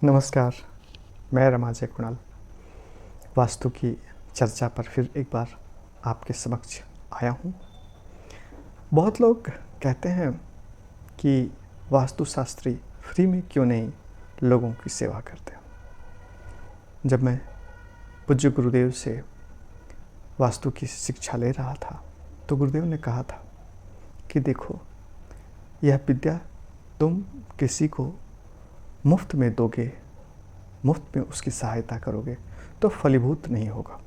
नमस्कार, मैं रमाजय कुणाल वास्तु की चर्चा पर फिर एक बार आपके समक्ष आया हूँ। बहुत लोग कहते हैं कि वास्तुशास्त्री फ्री में क्यों नहीं लोगों की सेवा करते हैं। जब मैं पूज्य गुरुदेव से वास्तु की शिक्षा ले रहा था तो गुरुदेव ने कहा था कि देखो, यह विद्या तुम किसी को मुफ्त में दोगे, मुफ्त में उसकी सहायता करोगे तो फलीभूत नहीं होगा।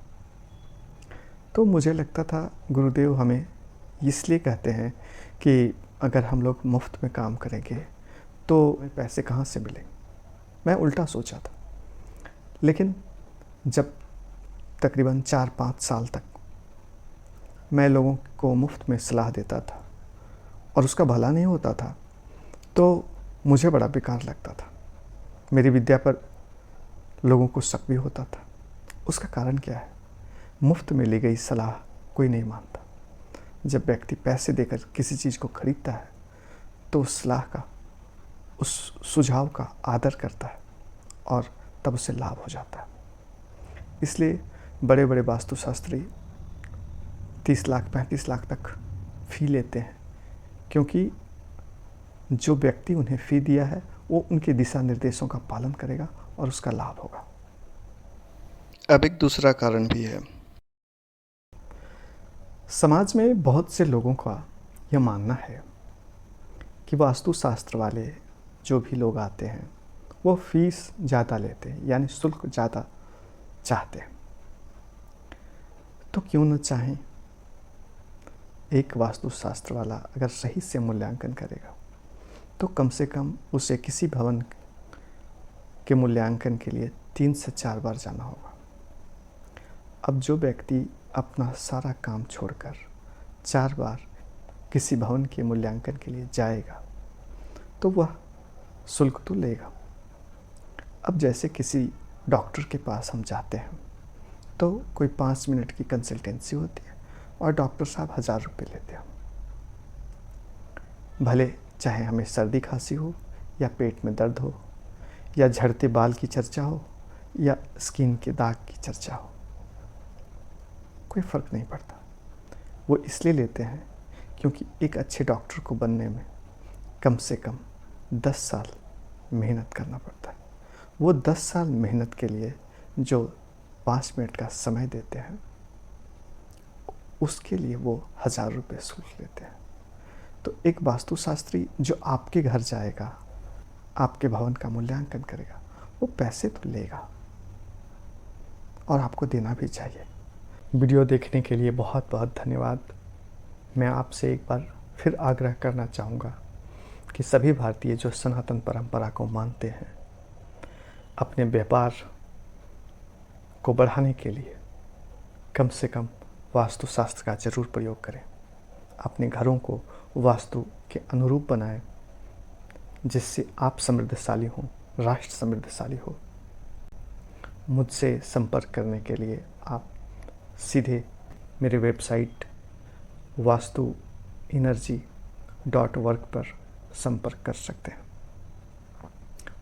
तो मुझे लगता था गुरुदेव हमें इसलिए कहते हैं कि अगर हम लोग मुफ्त में काम करेंगे तो पैसे कहाँ से मिलेंगे। मैं उल्टा सोचा था, लेकिन जब तकरीबन 4-5 साल तक मैं लोगों को मुफ्त में सलाह देता था और उसका भला नहीं होता था तो मुझे बड़ा बेकार लगता था। मेरी विद्या पर लोगों को शक भी होता था। उसका कारण क्या है? मुफ्त में ली गई सलाह कोई नहीं मानता। जब व्यक्ति पैसे देकर किसी चीज़ को खरीदता है तो उस सलाह का, उस सुझाव का आदर करता है और तब उसे लाभ हो जाता है। इसलिए बड़े बड़े वास्तुशास्त्री 30 लाख 35 लाख तक फ़ी लेते हैं, क्योंकि जो व्यक्ति उन्हें फ़ी दिया है वो उनके दिशा निर्देशों का पालन करेगा और उसका लाभ होगा। अब एक दूसरा कारण भी है। समाज में बहुत से लोगों का यह मानना है कि वास्तुशास्त्र वाले जो भी लोग आते हैं वो फीस ज़्यादा लेते हैं, यानी शुल्क ज़्यादा चाहते हैं। तो क्यों न चाहें, एक वास्तुशास्त्र वाला अगर सही से मूल्यांकन करेगा तो कम से कम उसे किसी भवन के मूल्यांकन के लिए 3 से 4 बार जाना होगा। अब जो व्यक्ति अपना सारा काम छोड़कर 4 बार किसी भवन के मूल्यांकन के लिए जाएगा तो वह शुल्क तो लेगा। अब जैसे किसी डॉक्टर के पास हम जाते हैं तो कोई 5 मिनट की कंसल्टेंसी होती है और डॉक्टर साहब 1000 रुपये लेते हैं। भले चाहे हमें सर्दी खांसी हो या पेट में दर्द हो या झड़ते बाल की चर्चा हो या स्किन के दाग की चर्चा हो, कोई फ़र्क नहीं पड़ता। वो इसलिए लेते हैं क्योंकि एक अच्छे डॉक्टर को बनने में कम से कम 10 साल मेहनत करना पड़ता है। वो 10 साल मेहनत के लिए जो 5 मिनट का समय देते हैं उसके लिए वो 1000 रुपये शुल्क लेते हैं। तो एक वास्तुशास्त्री जो आपके घर जाएगा, आपके भवन का मूल्यांकन करेगा, वो पैसे तो लेगा और आपको देना भी चाहिए। वीडियो देखने के लिए बहुत बहुत धन्यवाद। मैं आपसे एक बार फिर आग्रह करना चाहूँगा कि सभी भारतीय जो सनातन परंपरा को मानते हैं अपने व्यापार को बढ़ाने के लिए कम से कम वास्तुशास्त्र का ज़रूर प्रयोग करें। अपने घरों को वास्तु के अनुरूप बनाएं, जिससे आप समृद्धशाली हों, राष्ट्र समृद्धशाली हो। मुझसे संपर्क करने के लिए आप सीधे मेरे वेबसाइट vastuenergy.org पर संपर्क कर सकते हैं।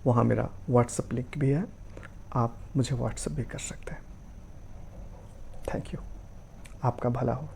वहाँ मेरा व्हाट्सएप लिंक भी है, आप मुझे व्हाट्सएप भी कर सकते हैं। Thank you. आपका भला हो।